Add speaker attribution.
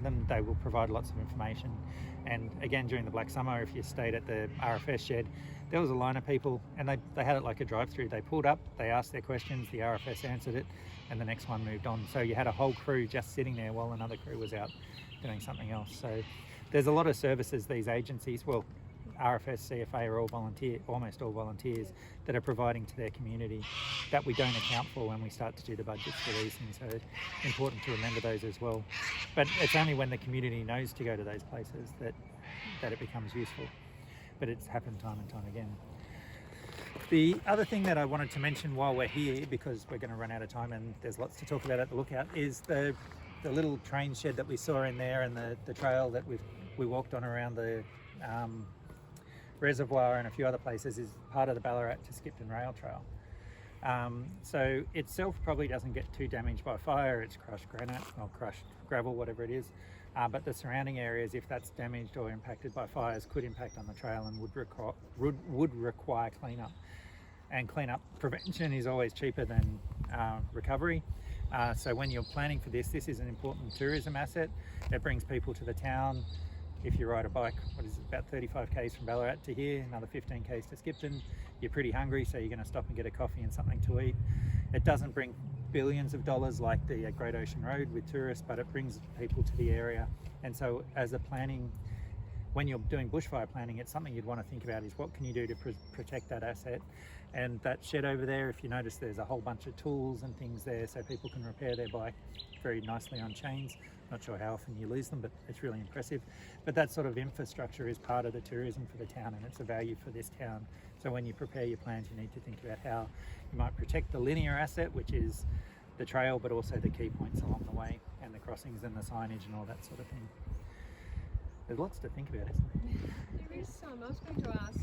Speaker 1: to them, they will provide lots of information. And again, during the Black Summer, if you stayed at the RFS shed, there was a line of people, and they had it like a drive-through. They pulled up, they asked their questions, the RFS answered it, and the next one moved on. So you had a whole crew just sitting there while another crew was out doing something else. So there's a lot of services these agencies, well, RFS, CFA are all almost all volunteers that are providing to their community that we don't account for when we start to do the budgets for these things. So important to remember those as well. But it's only when the community knows to go to those places that it becomes useful. But it's happened time and time again. The other thing that I wanted to mention while we're here, because we're going to run out of time and there's lots to talk about at the Lookout, is the little train shed that we saw in there, and the trail that we walked on around the reservoir and a few other places is part of the Ballarat to Skipton Rail Trail. So itself probably doesn't get too damaged by fire. It's crushed granite or crushed gravel, whatever it is. But the surrounding areas, if that's damaged or impacted by fires, could impact on the trail and would require cleanup. And cleanup prevention is always cheaper than recovery. So when you're planning for this is an important tourism asset. It brings people to the town. If you ride a bike, about 35 k's from Ballarat to here, another 15 k's to Skipton, you're pretty hungry, so you're going to stop and get a coffee and something to eat. It doesn't bring billions of dollars like the Great Ocean Road with tourists, but it brings people to the area. And so as a planning, when you're doing bushfire planning, it's something you'd want to think about is what can you do to protect that asset. And that shed over there, if you notice, there's a whole bunch of tools and things there so people can repair their bike very nicely on chains. Not sure how often you lose them, but it's really impressive. But that sort of infrastructure is part of the tourism for the town, and it's a value for this town. So when you prepare your plans, you need to think about how you might protect the linear asset, which is the trail, but also the key points along the way and the crossings and the signage and all that sort of thing. There's lots to think about, isn't there?
Speaker 2: There is some. I was going to ask,